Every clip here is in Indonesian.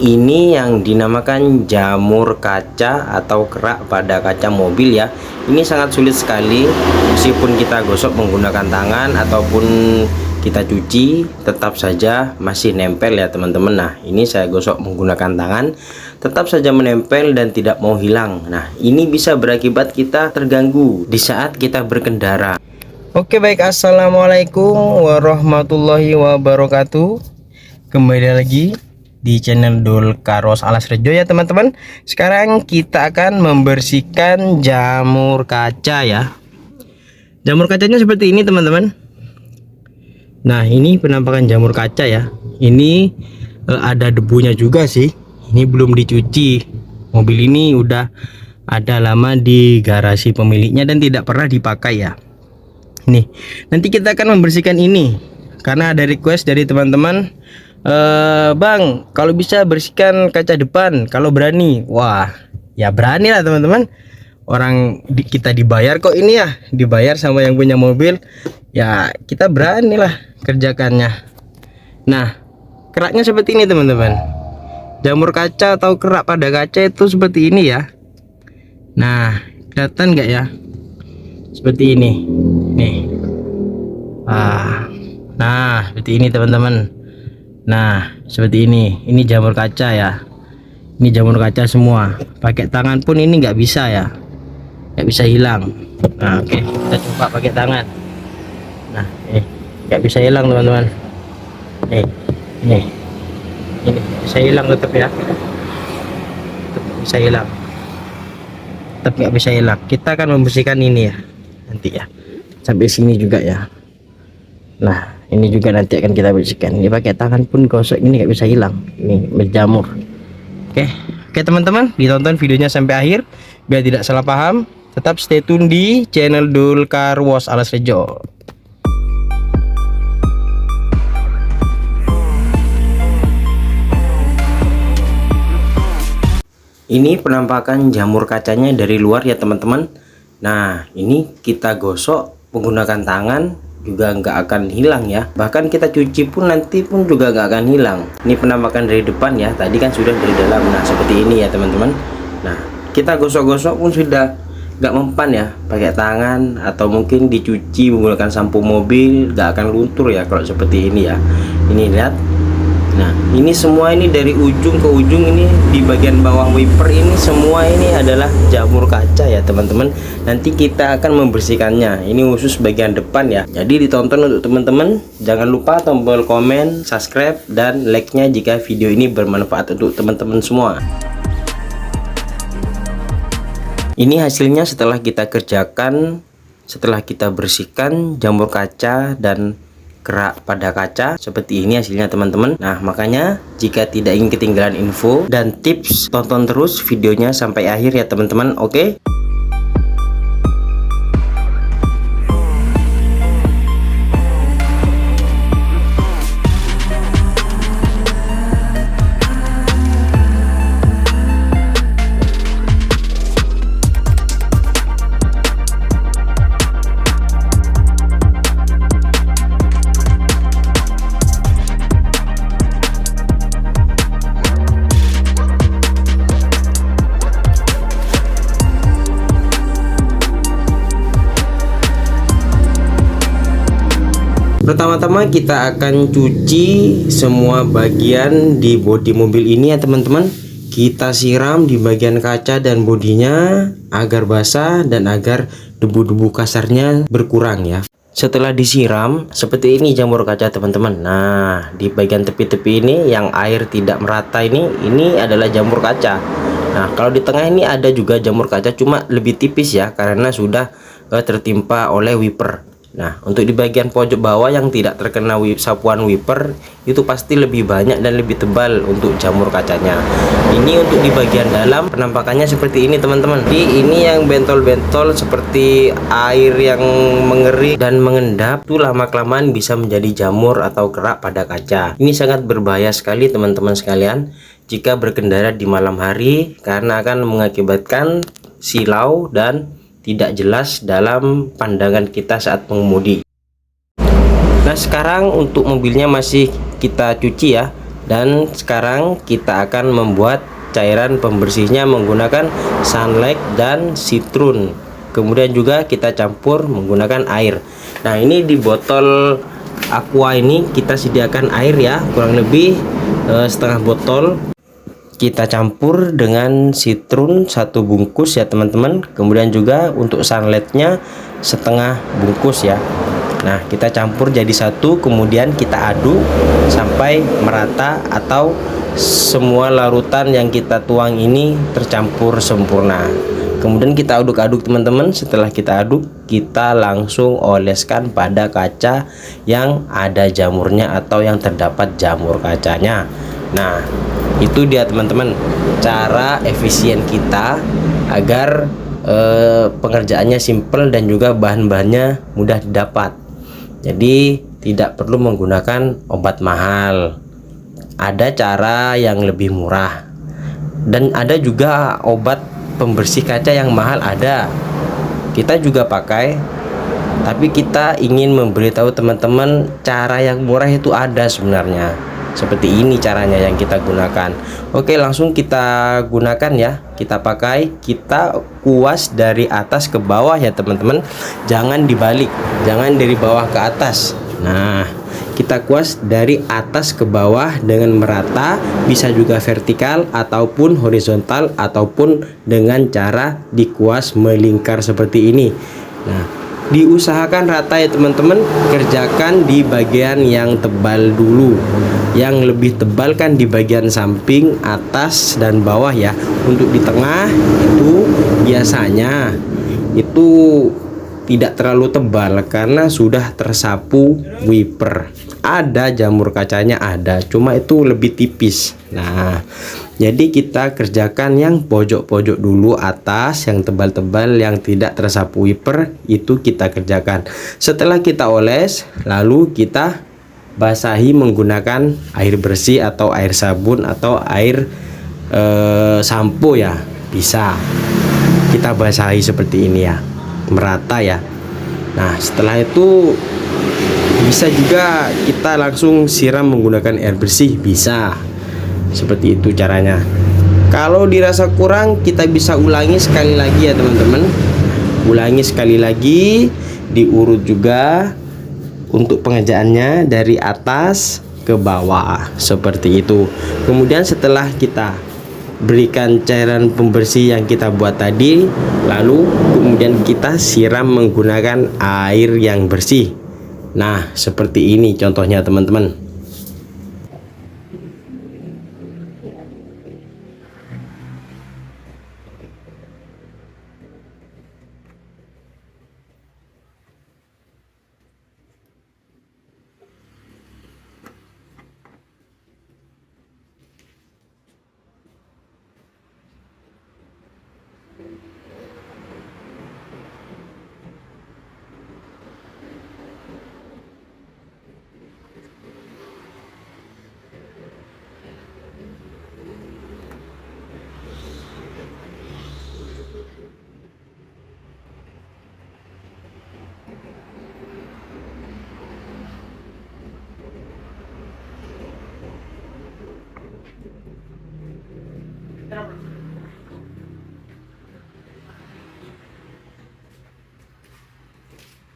ini yang dinamakan jamur kaca atau kerak pada kaca mobil ya. Ini sangat sulit sekali, meskipun kita gosok menggunakan tangan ataupun kita cuci, tetap saja masih nempel ya teman-teman. Nah, ini saya gosok menggunakan tangan, tetap saja menempel dan tidak mau hilang. Nah, ini bisa berakibat kita terganggu di saat kita berkendara. Oke baik, assalamualaikum warahmatullahi wabarakatuh. Kembali lagi di channel Dulkaros Alas Rejo ya teman-teman. Sekarang kita akan membersihkan jamur kaca ya. Jamur kacanya seperti ini teman-teman. Nah, ini penampakan jamur kaca ya. Ini ada debunya juga sih. Ini belum dicuci. Mobil ini udah ada lama di garasi pemiliknya dan tidak pernah dipakai ya. Nih, nanti kita akan membersihkan ini karena ada request dari teman-teman, Bang, kalau bisa bersihkan kaca depan kalau berani. Wah, ya berani lah teman-teman. Orang kita dibayar kok ini ya, dibayar sama yang punya mobil. Ya kita berani lah kerjakannya. Nah, keraknya seperti ini teman-teman. Jamur kaca atau kerak pada kaca itu seperti ini ya. Nah, kelihatan nggak ya? Seperti ini nih. Nah seperti ini teman-teman. Nah seperti ini jamur kaca ya. Ini jamur kaca semua. Pakai tangan pun ini nggak bisa ya, nggak bisa hilang. Nah oke, kita coba pakai tangan. Nah nggak bisa hilang teman-teman. Ini bisa hilang tetap ya, tetap bisa hilang, tetap nggak bisa hilang. Kita akan membersihkan ini ya nanti ya, sampai sini juga ya. Nah ini juga nanti akan kita bersihkan. Ini pakai tangan pun gosok ini nggak bisa hilang, ini berjamur. Oke teman-teman, ditonton videonya sampai akhir biar tidak salah paham. Tetap stay tune di channel Dulkaros Alas Rejo. Ini penampakan jamur kacanya dari luar ya teman-teman. Nah ini kita gosok menggunakan tangan juga nggak akan hilang ya. Bahkan kita cuci pun nanti pun juga nggak akan hilang. Ini penampakan dari depan ya, tadi kan sudah dari dalam. Nah seperti ini ya teman-teman. Nah kita gosok-gosok pun sudah nggak mempan ya, pakai tangan atau mungkin dicuci menggunakan sampo mobil, nggak akan luntur ya kalau seperti ini ya. Ini lihat. Nah ini semua ini dari ujung ke ujung, ini di bagian bawah wiper ini semua ini adalah jamur kaca ya teman-teman. Nanti kita akan membersihkannya. Ini khusus bagian depan ya. Jadi ditonton untuk teman-teman. Jangan lupa tombol komen, subscribe, dan like-nya jika video ini bermanfaat untuk teman-teman semua. Ini hasilnya setelah kita kerjakan, setelah kita bersihkan jamur kaca dan kerak pada kaca. Seperti ini hasilnya teman-teman. Nah makanya jika tidak ingin ketinggalan info dan tips, tonton terus videonya sampai akhir ya teman-teman. Oke. Pertama-tama kita akan cuci semua bagian di bodi mobil ini ya teman-teman. Kita siram di bagian kaca dan bodinya agar basah dan agar debu-debu kasarnya berkurang ya. Setelah disiram seperti ini jamur kaca teman-teman. Nah di bagian tepi-tepi ini yang air tidak merata ini adalah jamur kaca. Nah kalau di tengah ini ada juga jamur kaca, cuma lebih tipis ya karena sudah tertimpa oleh wiper. Nah untuk di bagian pojok bawah yang tidak terkena sapuan wiper itu pasti lebih banyak dan lebih tebal untuk jamur kacanya. Ini untuk di bagian dalam penampakannya seperti ini teman-teman. Ini yang bentol-bentol seperti air yang mengering dan mengendap, itu lama-kelamaan bisa menjadi jamur atau kerak pada kaca. Ini sangat berbahaya sekali teman-teman sekalian jika berkendara di malam hari, karena akan mengakibatkan silau dan tidak jelas dalam pandangan kita saat mengemudi. Nah sekarang untuk mobilnya masih kita cuci ya. Dan sekarang kita akan membuat cairan pembersihnya menggunakan sunlight dan citron. Kemudian juga kita campur menggunakan air. Nah, ini di botol aqua ini kita sediakan air ya, kurang lebih setengah botol. Kita campur dengan citron 1 bungkus ya teman-teman. Kemudian juga untuk sunlightnya setengah bungkus ya. Nah, kita campur jadi satu, kemudian kita aduk sampai merata atau semua larutan yang kita tuang ini tercampur sempurna. Kemudian kita aduk-aduk teman-teman. Setelah kita aduk, kita langsung oleskan pada kaca yang ada jamurnya atau yang terdapat jamur kacanya. Nah, itu dia teman-teman, cara efisien kita agar pengerjaannya simple dan juga bahan-bahannya mudah didapat. Jadi tidak perlu menggunakan obat mahal. Ada cara yang lebih murah, dan ada juga obat pembersih kaca yang mahal ada. Kita juga pakai, tapi kita ingin memberitahu teman-teman cara yang murah itu ada sebenarnya. Seperti ini caranya yang kita gunakan. Oke, langsung kita gunakan ya. Kita pakai, kita kuas dari atas ke bawah ya teman-teman. Jangan dibalik, jangan dari bawah ke atas. Nah, kita kuas dari atas ke bawah dengan merata, bisa juga vertikal ataupun horizontal ataupun dengan cara dikuas melingkar seperti ini. Nah, diusahakan rata ya teman-teman. Kerjakan di bagian yang tebal dulu. Yang lebih tebal kan di bagian samping, atas dan bawah ya. Untuk di tengah itu biasanya itu tidak terlalu tebal karena sudah tersapu wiper. Ada jamur kacanya ada, cuma itu lebih tipis. Nah, jadi kita kerjakan yang pojok-pojok dulu, atas yang tebal-tebal yang tidak tersapu wiper itu kita kerjakan. Setelah kita oles, lalu kita basahi menggunakan air bersih atau air sabun atau air sampo ya, bisa kita basahi seperti ini ya, merata ya. Nah, setelah itu bisa juga kita langsung siram menggunakan air bersih, bisa seperti itu caranya. Kalau dirasa kurang, kita bisa ulangi sekali lagi ya teman-teman. Ulangi sekali lagi, diurut juga untuk pengerjaannya dari atas ke bawah seperti itu. Kemudian setelah kita berikan cairan pembersih yang kita buat tadi, lalu kemudian kita siram menggunakan air yang bersih. Nah, seperti ini contohnya teman-teman.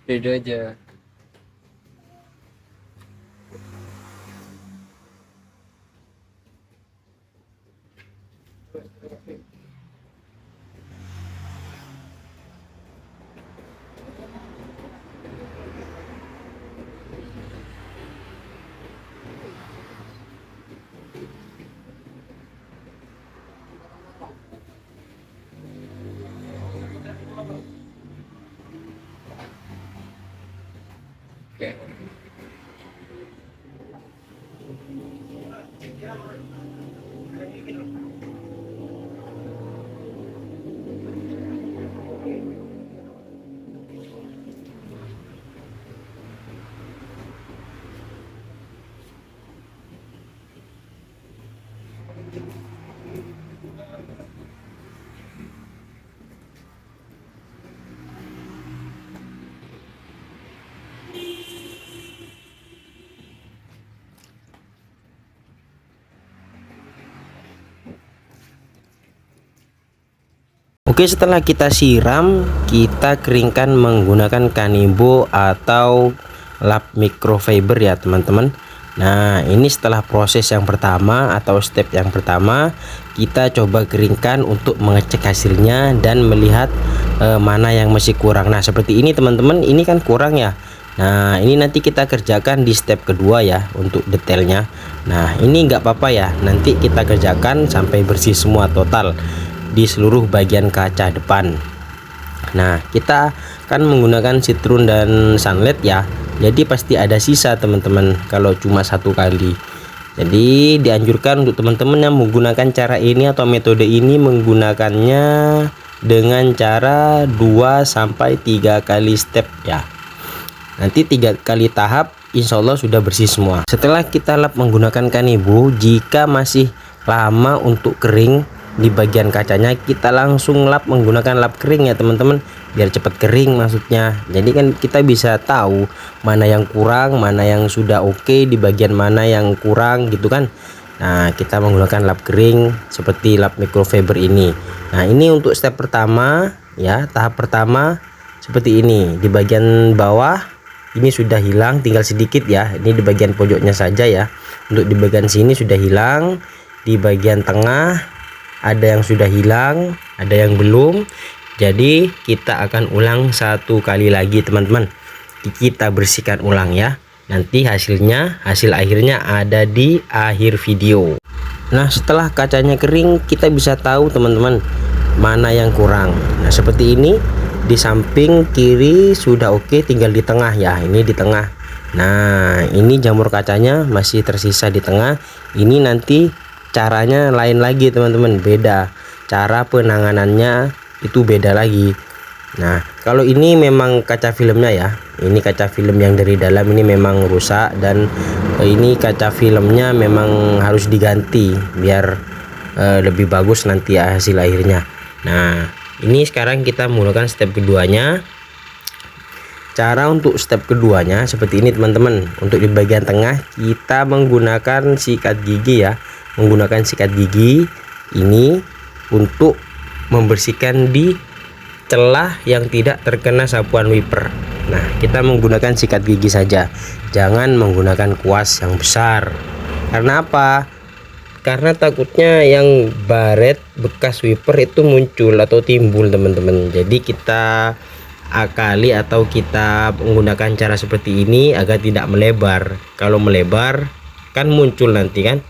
Beda aja. Oke. Oke, setelah kita siram, kita keringkan menggunakan Kanibo atau lap microfiber ya teman-teman. Nah, ini setelah proses yang pertama atau step yang pertama, kita coba keringkan untuk mengecek hasilnya dan melihat mana yang masih kurang. Nah, seperti ini teman-teman, ini kan kurang ya. Nah, ini nanti kita kerjakan di step kedua ya untuk detailnya. Nah, ini nggak apa-apa ya, nanti kita kerjakan sampai bersih semua total di seluruh bagian kaca depan. Nah, kita kan menggunakan Citroen dan Sunlight ya, jadi pasti ada sisa teman-teman kalau cuma satu kali. Jadi dianjurkan untuk teman-teman yang menggunakan cara ini atau metode ini menggunakannya dengan cara 2-3 kali step ya. Nanti 3 kali tahap insya Allah sudah bersih semua. Setelah kita lap menggunakan Kanibo, jika masih lama untuk kering di bagian kacanya, kita langsung lap menggunakan lap kering ya teman-teman, biar cepat kering maksudnya. Jadi kan kita bisa tahu mana yang kurang, mana yang sudah oke, di bagian mana yang kurang gitu kan. Nah, kita menggunakan lap kering seperti lap microfiber ini. Nah, ini untuk step pertama ya, tahap pertama seperti ini. Di bagian bawah ini sudah hilang, tinggal sedikit ya, ini di bagian pojoknya saja ya. Untuk di bagian sini sudah hilang, di bagian tengah ada yang sudah hilang, ada yang belum. Jadi kita akan ulang satu kali lagi teman-teman, kita bersihkan ulang ya. Nanti hasil akhirnya ada di akhir video. Nah, setelah kacanya kering, kita bisa tahu teman-teman mana yang kurang. Nah, seperti ini, di samping kiri sudah oke, tinggal di tengah ya, ini di tengah. Nah, ini jamur kacanya masih tersisa di tengah. Ini nanti caranya lain lagi teman-teman, beda cara penanganannya, itu beda lagi. Nah, kalau ini memang kaca filmnya ya, ini kaca film yang dari dalam ini memang rusak, dan ini kaca filmnya memang harus diganti biar lebih bagus nanti ya hasil akhirnya. Nah, ini sekarang kita menggunakan step keduanya. Cara untuk step keduanya seperti ini teman-teman. Untuk di bagian tengah kita menggunakan sikat gigi ya, menggunakan sikat gigi ini untuk membersihkan di celah yang tidak terkena sapuan wiper. Nah, kita menggunakan sikat gigi saja, jangan menggunakan kuas yang besar. Karena apa? Karena takutnya yang baret bekas wiper itu muncul atau timbul teman-teman. Jadi kita akali atau kita menggunakan cara seperti ini agar tidak melebar. Kalau melebar kan muncul nanti kan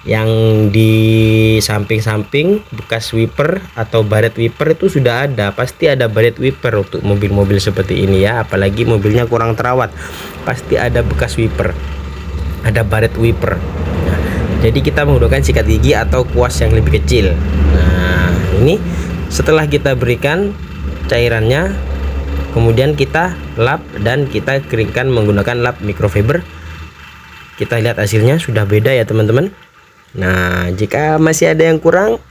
yang di samping-samping bekas wiper atau baret wiper itu sudah ada, pasti ada baret wiper untuk mobil-mobil seperti ini ya, apalagi mobilnya kurang terawat, pasti ada bekas wiper, ada baret wiper. Nah, jadi kita menggunakan sikat gigi atau kuas yang lebih kecil. Nah, ini setelah kita berikan cairannya, kemudian kita lap dan kita keringkan menggunakan lap microfiber. Kita lihat hasilnya sudah beda ya teman-teman. Nah, jika masih ada yang kurang,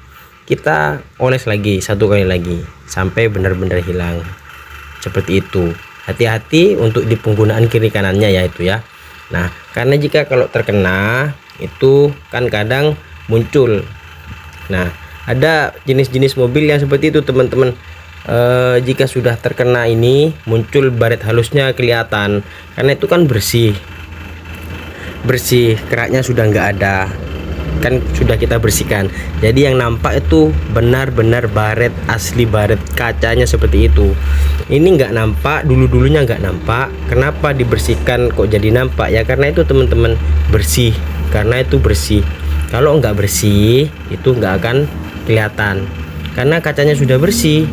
kita oles lagi satu kali lagi sampai benar-benar hilang. Seperti itu. Hati-hati untuk di penggunaan kiri kanannya ya itu ya. Nah, karena jika kalau terkena itu kan kadang muncul. Nah, ada jenis-jenis mobil yang seperti itu teman-teman. Jika sudah terkena ini muncul baret halusnya kelihatan, karena itu kan bersih, keraknya sudah nggak ada, kan sudah kita bersihkan. Jadi yang nampak itu benar-benar baret asli, baret kacanya seperti itu. Ini nggak nampak, dulunya nggak nampak. Kenapa dibersihkan kok jadi nampak ya? Karena itu teman-teman bersih, karena itu bersih. Kalau nggak bersih itu nggak akan kelihatan, karena kacanya sudah bersih.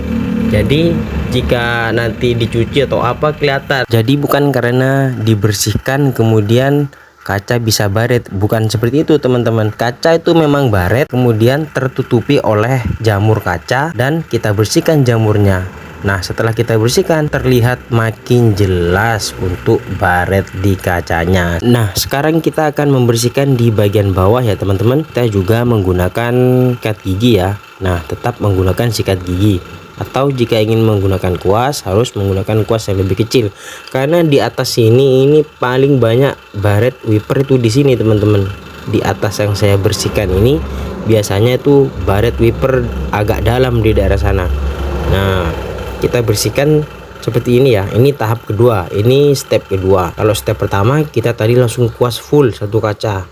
Jadi jika nanti dicuci atau apa kelihatan. Jadi bukan karena dibersihkan kemudian kaca bisa baret, bukan seperti itu teman-teman. Kaca itu memang baret kemudian tertutupi oleh jamur kaca dan kita bersihkan jamurnya. Nah, setelah kita bersihkan terlihat makin jelas untuk baret di kacanya. Nah, sekarang kita akan membersihkan di bagian bawah ya teman-teman. Kita juga menggunakan sikat gigi ya. Nah, tetap menggunakan sikat gigi. Atau jika ingin menggunakan kuas harus menggunakan kuas yang lebih kecil, karena di atas sini ini paling banyak baret wiper itu di sini teman-teman. Di atas yang saya bersihkan ini biasanya itu baret wiper agak dalam di daerah sana. Nah, kita bersihkan seperti ini ya. Ini tahap kedua, ini step kedua. Kalau step pertama kita tadi langsung kuas full satu kaca.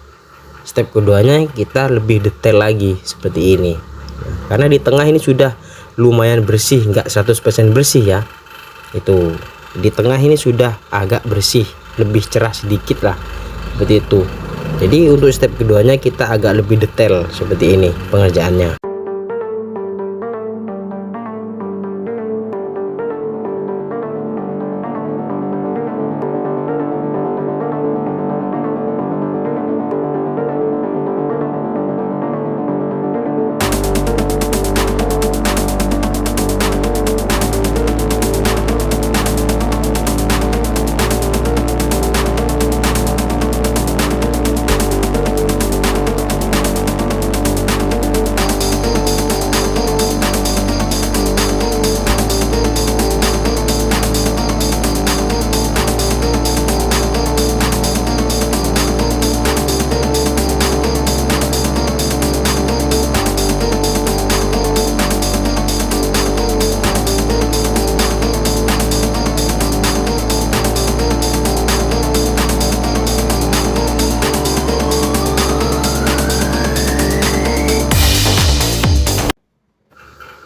Step keduanya kita lebih detail lagi seperti ini. Karena di tengah ini sudah lumayan bersih, nggak 100% bersih ya. Itu di tengah ini sudah agak bersih, lebih cerah sedikit lah, seperti itu. Jadi untuk step keduanya kita agak lebih detail seperti ini pengerjaannya.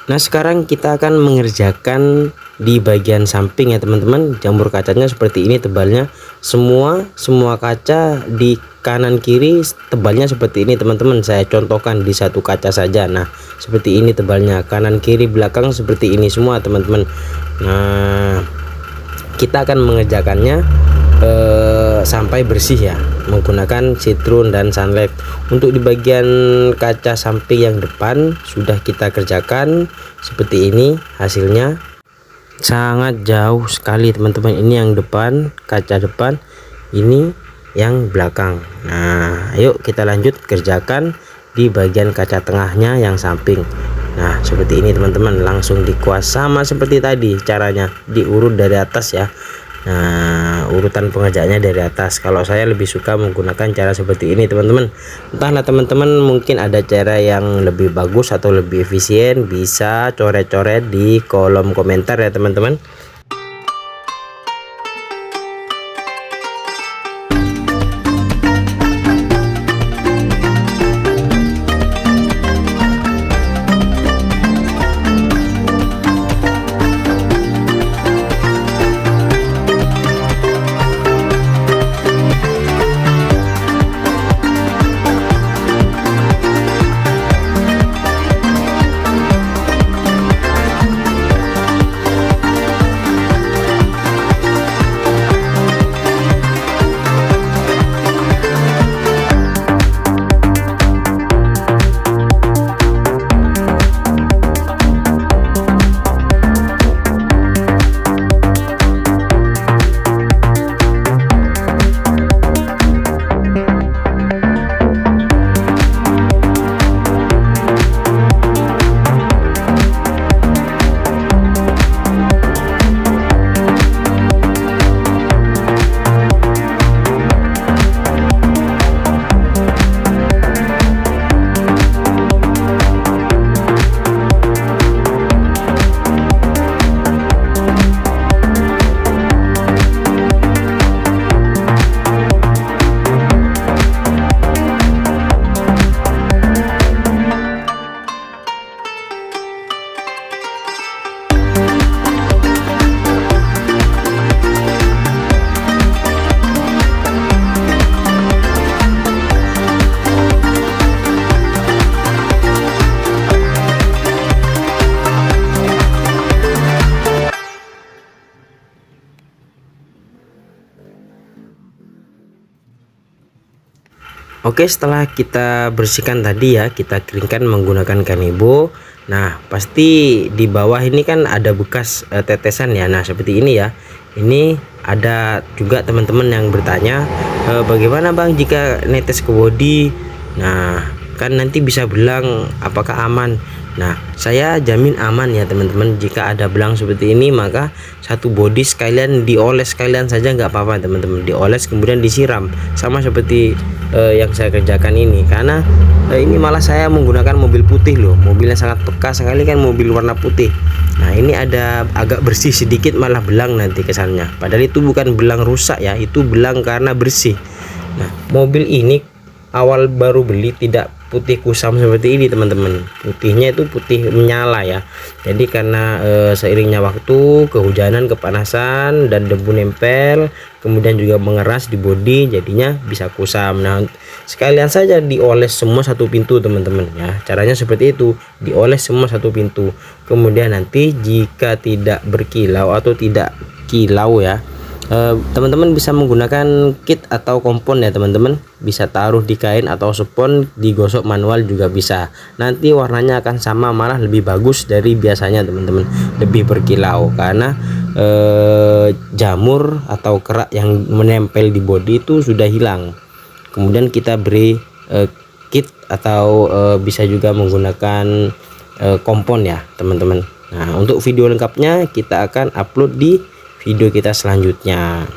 Nah, sekarang kita akan mengerjakan di bagian samping ya teman-teman. Jamur kacanya seperti ini tebalnya, semua kaca di kanan kiri tebalnya seperti ini teman-teman. Saya contohkan di satu kaca saja. Nah, seperti ini tebalnya, kanan kiri belakang seperti ini semua teman-teman. Nah, kita akan mengerjakannya sampai bersih ya, menggunakan citron dan sunlight. Untuk di bagian kaca samping yang depan sudah kita kerjakan seperti ini. Hasilnya sangat jauh sekali teman-teman. Ini yang depan, kaca depan, ini yang belakang. Nah, ayo kita lanjut kerjakan di bagian kaca tengahnya yang samping. Nah, seperti ini teman-teman, langsung dikuas sama seperti tadi caranya, diurut dari atas ya. Nah, urutan pengerjaannya dari atas. Kalau saya lebih suka menggunakan cara seperti ini teman-teman. Entahlah teman-teman, mungkin ada cara yang lebih bagus atau lebih efisien, bisa coret-coret di kolom komentar ya teman-teman. Oke, setelah kita bersihkan tadi ya, kita keringkan menggunakan kanebo. Nah, pasti di bawah ini kan ada bekas tetesan ya. Nah, seperti ini ya. Ini ada juga teman-teman yang bertanya, bagaimana Bang jika netes ke bodi? Nah, kan nanti bisa belang, apakah aman? Nah, saya jamin aman ya teman-teman. Jika ada belang seperti ini, maka satu bodi sekalian dioles sekalian saja nggak apa-apa teman-teman. Dioles kemudian disiram, sama seperti yang saya kerjakan ini, karena ini malah saya menggunakan mobil putih loh, mobilnya sangat bekas sekali kan, mobil warna putih. Nah ini ada agak bersih sedikit, malah belang nanti kesannya, padahal itu bukan belang rusak ya, itu belang karena bersih. Nah mobil ini awal baru beli tidak putih kusam seperti ini teman-teman, putihnya itu putih menyala ya. Jadi karena seiringnya waktu, kehujanan, kepanasan, dan debu nempel, kemudian juga mengeras di bodi, jadinya bisa kusam. Nah sekalian saja dioles semua satu pintu teman-teman ya, caranya seperti itu, dioles semua satu pintu. Kemudian nanti jika tidak berkilau atau tidak kilau ya, teman-teman bisa menggunakan kit atau kompon ya teman-teman, bisa taruh di kain atau spons, digosok manual juga bisa. Nanti warnanya akan sama, malah lebih bagus dari biasanya teman-teman, lebih berkilau, karena jamur atau kerak yang menempel di bodi itu sudah hilang. Kemudian kita beri kit atau bisa juga menggunakan kompon ya teman-teman. Nah untuk video lengkapnya kita akan upload di video kita selanjutnya.